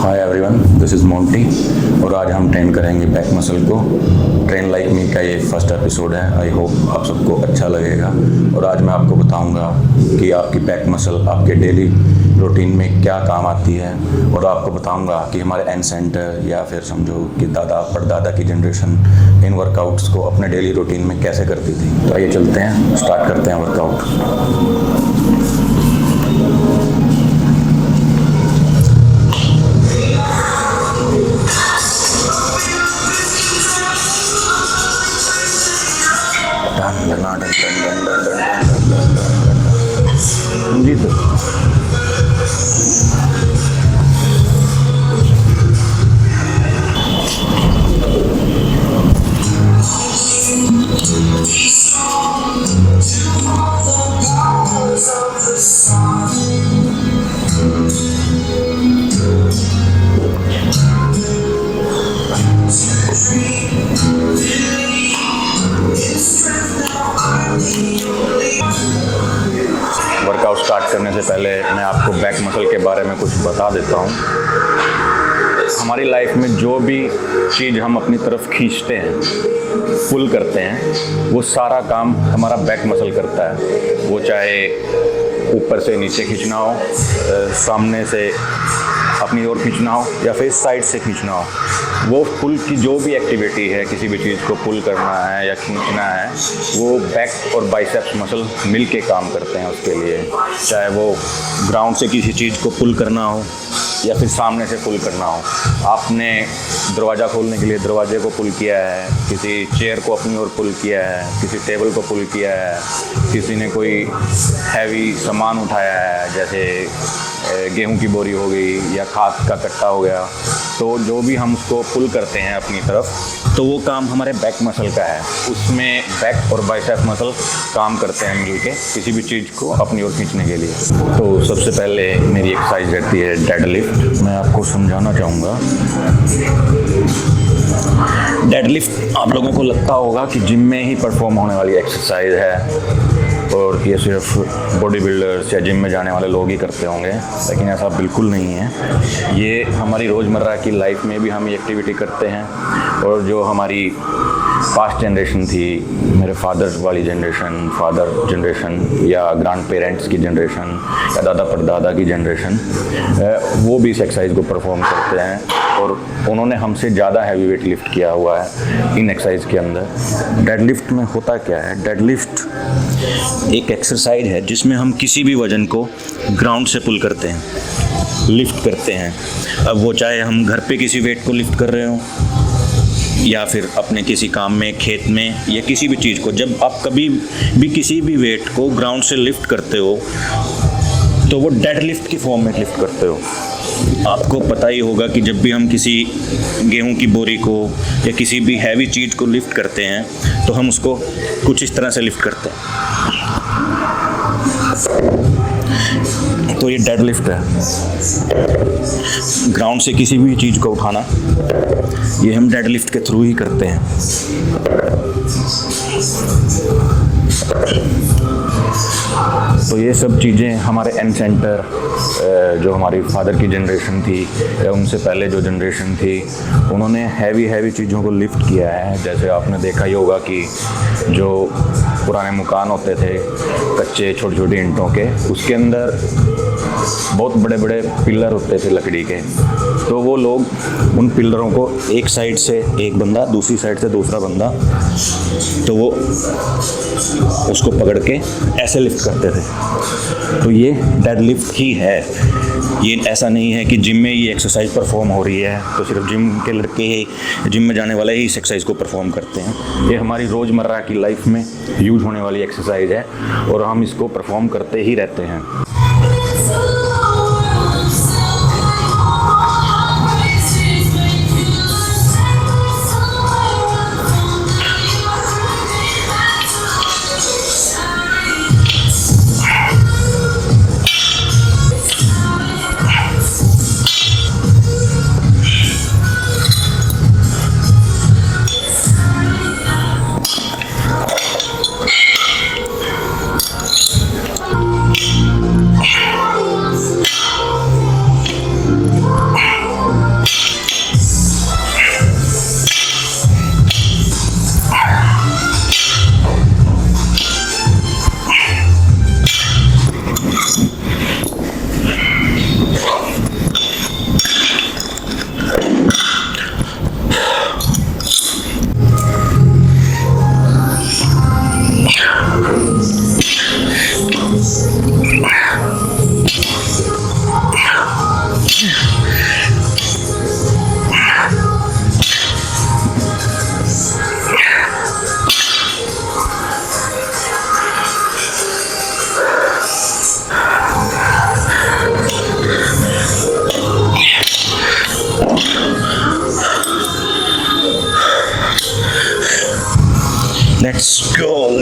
Hi everyone, this is Monty और आज हम ट्रेन करेंगे बैक मसल को। ट्रेन लाइक मी का ये फर्स्ट एपिसोड है। आई होप आप सबको अच्छा लगेगा। और आज मैं आपको बताऊंगा कि आपकी बैक मसल आपके डेली रूटीन में क्या काम आती है, और आपको बताऊंगा कि हमारे एंसेंटर या फिर समझो कि दादा परदादा की जनरेशन इन वर्कआउट्स को अपने डेली रूटीन में कैसे करती थी। तो आइए चलते हैं, स्टार्ट करते हैं वर्कआउट। जी तो वर्कआउट स्टार्ट करने से पहले मैं आपको बैक मसल के बारे में कुछ बता देता हूँ। हमारी लाइफ में जो भी चीज़ हम अपनी तरफ खींचते हैं, पुल करते हैं, वो सारा काम हमारा बैक मसल करता है। वो चाहे ऊपर से नीचे खींचना हो, सामने से अपनी ओर खींचना हो, या फिर साइड से खींचना हो, वो पुल की जो भी एक्टिविटी है, किसी भी चीज़ को पुल करना है या खींचना है, वो बैक और बाइसेप्स मसल मिल के काम करते हैं उसके लिए। चाहे वो ग्राउंड से किसी चीज़ को पुल करना हो या फिर सामने से पुल करना हो। आपने दरवाज़ा खोलने के लिए दरवाजे को पुल किया है, किसी चेयर को अपनी ओर पुल किया है, किसी टेबल को पुल किया है, किसी ने कोई हैवी सामान उठाया है, जैसे गेहूं की बोरी हो गई या खाद का कट्टा हो गया, तो जो भी हम उसको पुल करते हैं अपनी तरफ, तो वो काम हमारे बैक मसल का है। उसमें बैक और बाइसेप्स मसल काम करते हैं मिलके किसी भी चीज़ को अपनी ओर खींचने के लिए। तो सबसे पहले मेरी एक्सरसाइज रहती है डेड लिफ्ट। मैं आपको समझाना चाहूँगा। डेड लिफ्ट आप लोगों को लगता होगा कि जिम में ही परफॉर्म होने वाली एक्सरसाइज है और ये सिर्फ बॉडी बिल्डर्स या जिम में जाने वाले लोग ही करते होंगे, लेकिन ऐसा बिल्कुल नहीं है। ये हमारी रोज़मर्रा की लाइफ में भी हम ये एक्टिविटी करते हैं। और जो हमारी पास्ट जनरेशन थी, मेरे फादर वाली जनरेशन, फादर जनरेशन या ग्रैंड पेरेंट्स की जनरेशन या दादा परदादा की जनरेशन, वो भी इस एक्सरसाइज को परफॉर्म करते हैं और उन्होंने हमसे ज़्यादा हैवी वेट लिफ्ट किया हुआ है इन एक्सरसाइज के अंदर। डेड लिफ्ट में होता क्या है? डेड लिफ्ट एक एक्सरसाइज है जिसमें हम किसी भी वज़न को ग्राउंड से पुल करते हैं, लिफ्ट करते हैं। अब वो चाहे हम घर पे किसी वेट को लिफ्ट कर रहे हों या फिर अपने किसी काम में, खेत में, या किसी भी चीज़ को, जब आप कभी भी किसी भी वेट को ग्राउंड से लिफ्ट करते हो तो वो डेड लिफ्ट की फॉर्म में लिफ्ट करते हो। आपको पता ही होगा कि जब भी हम किसी गेहूं की बोरी को या किसी भी हैवी चीज़ को लिफ्ट करते हैं तो हम उसको कुछ इस तरह से लिफ्ट करते हैं। तो ये डेड लिफ्ट है। ग्राउंड से किसी भी चीज़ को उठाना, ये हम डेड लिफ्ट के थ्रू ही करते हैं। तो ये सब चीज़ें हमारे एंसेंटर, जो हमारी फादर की जनरेशन थी या उनसे पहले जो जनरेशन थी, उन्होंने हैवी चीज़ों को लिफ्ट किया है। जैसे आपने देखा ही होगा कि जो पुराने मकान होते थे कच्चे छोटे छोटे ईंटों के, उसके अंदर बहुत बड़े बड़े पिलर होते थे लकड़ी के। तो वो लोग उन पिलरों को एक साइड से एक बंदा, दूसरी साइड से दूसरा बंदा, तो वो उसको पकड़ के ऐसे लिफ्ट करते थे। तो ये डेड लिफ्ट ही है। ये ऐसा नहीं है कि जिम में ये एक्सरसाइज परफॉर्म हो रही है तो सिर्फ जिम के लड़के ही, जिम में जाने वाले ही इस एक्सरसाइज को परफॉर्म करते हैं। ये हमारी रोज़मर्रा की लाइफ में यूज होने वाली एक्सरसाइज है और हम इसको परफॉर्म करते ही रहते हैं।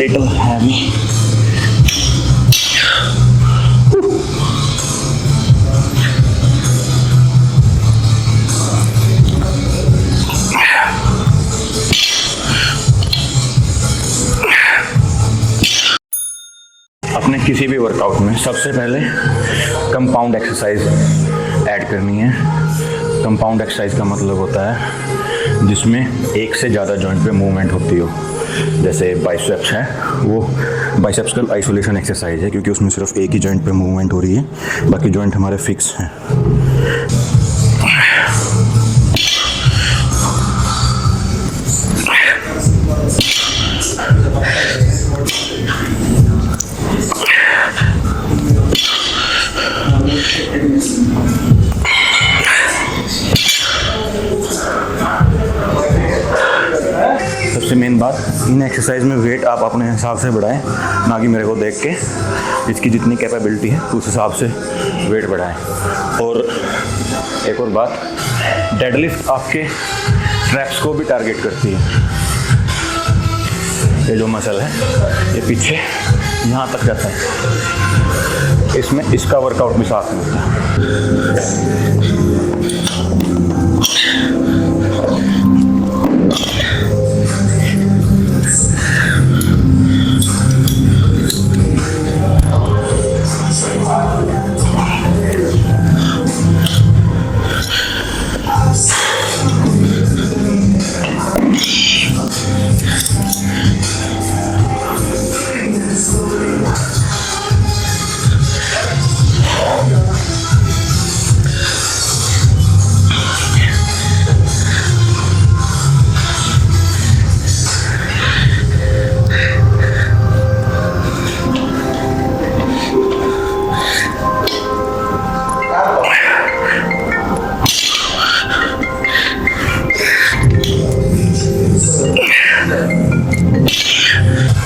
little heavy. अपने किसी भी वर्कआउट में सबसे पहले कंपाउंड एक्सरसाइज ऐड करनी है। कंपाउंड एक्सरसाइज का मतलब होता है जिसमें एक से ज़्यादा जॉइंट पे मूवमेंट होती हो। जैसे बाइसेप्स है, वो बाइसेप्स का आइसोलेशन एक्सरसाइज है क्योंकि उसमें सिर्फ एक ही जॉइंट पे मूवमेंट हो रही है, बाकी जॉइंट हमारे फिक्स हैं। सबसे मेन बात, इन एक्सरसाइज में वेट आप अपने हिसाब से बढ़ाएं, ना कि मेरे को देख के। इसकी जितनी कैपेबिलिटी है उस हिसाब से वेट बढ़ाएं। और एक और बात, डेडलिफ्ट आपके ट्रैप्स को भी टारगेट करती है। ये जो मसल है ये पीछे यहाँ तक जाता है, इसमें इसका वर्कआउट भी साथ में होता है।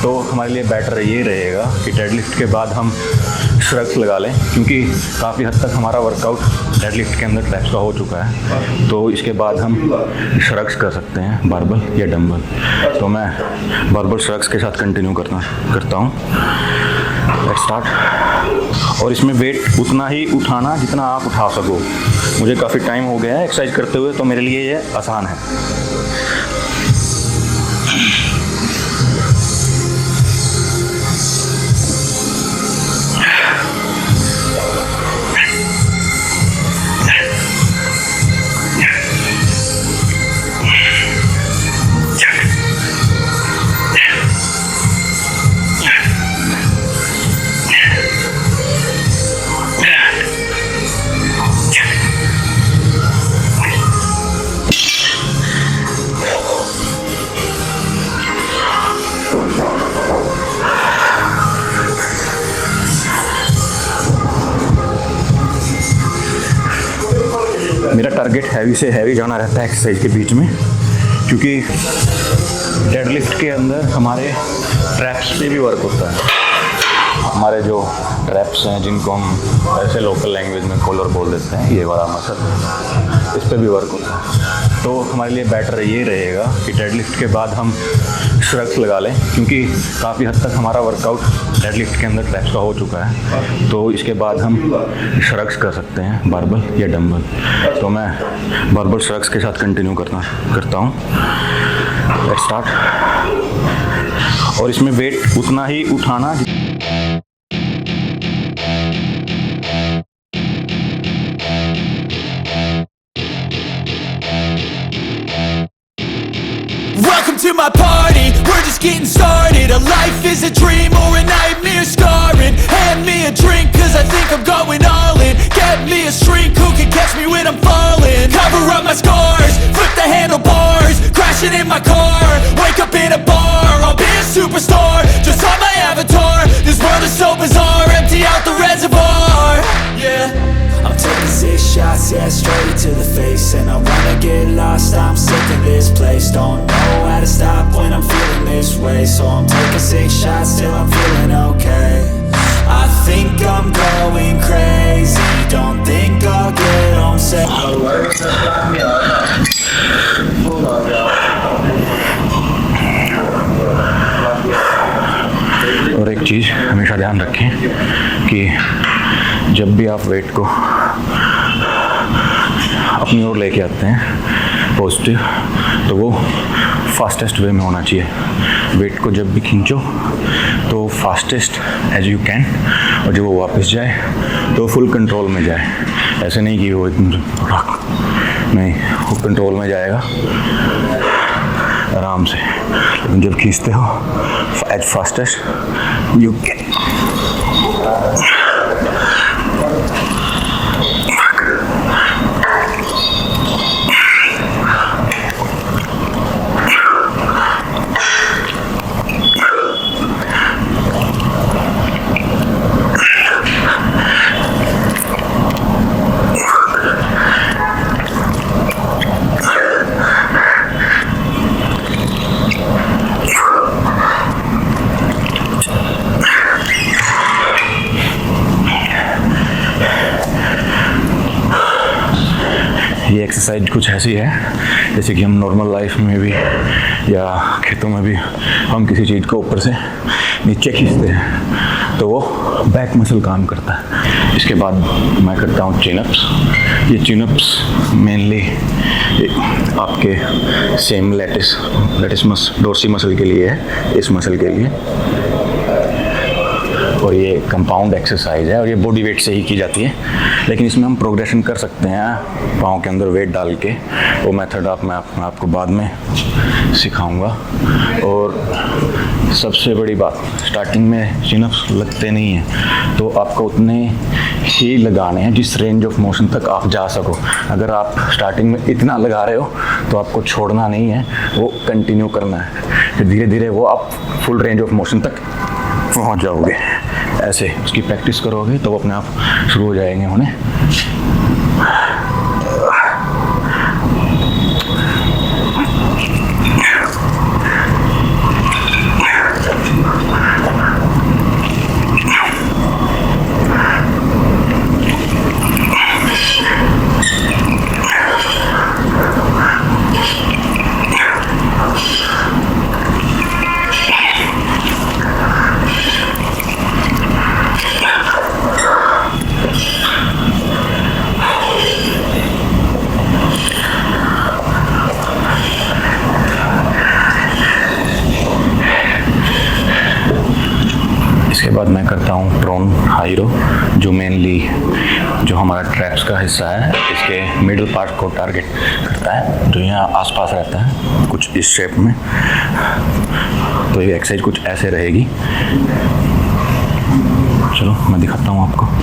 तो हमारे लिए बेटर ये रहेगा कि डेडलिफ्ट के बाद हम श्रग्स लगा लें, क्योंकि काफ़ी हद तक हमारा वर्कआउट डेडलिफ्ट के अंदर ट्रैप्स का हो चुका है। तो इसके बाद हम श्रग्स कर सकते हैं, बारबल या डंबल। तो मैं बारबल श्रग्स के साथ कंटिन्यू करता हूँ। Let's start. और इसमें वेट उतना ही उठाना जितना आप उठा सको। मुझे काफ़ी टाइम हो गया है एक्सरसाइज करते हुए, तो मेरे लिए ये आसान है। मेरा टारगेट हैवी से हैवी जाना रहता है एक्सरसाइज के बीच में, क्योंकि डेडलिफ्ट के अंदर हमारे ट्रैप्स पे भी वर्क होता है। हमारे जो ट्रैप्स हैं, जिनको हम ऐसे लोकल लैंग्वेज में कॉलर बोल देते हैं, ये वाला मसल, इस पे भी वर्क होता है। तो हमारे लिए बेटर ये रहेगा कि डेडलिफ्ट के बाद हम श्रग्स लगा लें, क्योंकि काफ़ी हद तक हमारा वर्कआउट डेडलिफ्ट के अंदर ट्रैप्स का हो चुका है। तो इसके बाद हम श्रग्स कर सकते हैं, बारबल या डंबल। तो मैं बारबल श्रग्स के साथ कंटिन्यू करता हूँ। Let's start. और इसमें वेट उतना ही उठाना। Welcome to my party, we're just getting started. A life is a dream or a nightmare scarring. Hand me a drink cause I think I'm going all in. Get me a shrink who can catch me when I'm falling. Cover up my scars, flip the handlebars. Crashing in my car, wake up in a bar. I'll be a superstar, just on my avatar. This world is so bizarre, empty out the reservoir. Yeah, I'm taking 6 shots, yeah, straight to the face. And I wanna get lost, I'm sick of this place. Don't know how to stop when I'm feeling this way. So I'm taking 6 shots till I'm feeling okay. I think I'm going crazy, don't think I'll get home safe. चीज़ हमेशा ध्यान रखें कि जब भी आप wait को अपनी ओर लेके आते हैं पॉजिटिव, तो वो फास्टेस्ट वे में होना चाहिए। वेट को जब भी खींचो तो फास्टेस्ट एज यू कैन, और जब वो वापस जाए तो फुल कंट्रोल में जाए। ऐसे नहीं कि वो नहीं, वो कंट्रोल में जाएगा आराम से। लेकिन जब खींचते हो एज फास्टेस्ट यू कैन। ये एक्सरसाइज कुछ ऐसी है जैसे कि हम नॉर्मल लाइफ में भी या खेतों में भी हम किसी चीज़ को ऊपर से नीचे खींचते हैं तो वो बैक मसल काम करता है। इसके बाद मैं करता हूँ चिनअप्स। ये चिनअप्स मेनली आपके सेम लेटिस डोर्सी मसल के लिए है, इस मसल के लिए, और ये कंपाउंड एक्सरसाइज है और ये बॉडी वेट से ही की जाती है। लेकिन इसमें हम प्रोग्रेशन कर सकते हैं पाँव के अंदर वेट डाल के। वो मेथड मैं आपको बाद में सिखाऊंगा। और सबसे बड़ी बात, स्टार्टिंग में चिनअप्स लगते नहीं हैं तो आपको उतने ही लगाने हैं जिस रेंज ऑफ मोशन तक आप जा सको। अगर आप स्टार्टिंग में इतना लगा रहे हो तो आपको छोड़ना नहीं है, वो कंटिन्यू करना है। फिर धीरे धीरे वो आप फुल रेंज ऑफ मोशन तक पहुंच जाओगे। ऐसे उसकी प्रैक्टिस करोगे तो वो अपने आप शुरू हो जाएंगे होने। इसके बाद मैं करता हूँ प्रोन हाई रो, जो मेनली जो हमारा ट्रैप्स का हिस्सा है, इसके मिडिल पार्ट को टारगेट करता है, जो यहाँ आसपास रहता है कुछ इस शेप में। तो ये एक्सरसाइज कुछ ऐसे रहेगी। चलो मैं दिखाता हूँ आपको।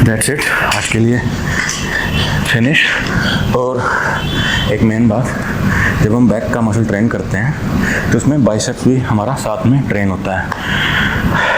दैट्स इट, आज के लिए फिनिश। और एक मेन बात, जब हम बैक का मसल ट्रेन करते हैं तो उसमें बाइसेप्स भी हमारा साथ में ट्रेन होता है।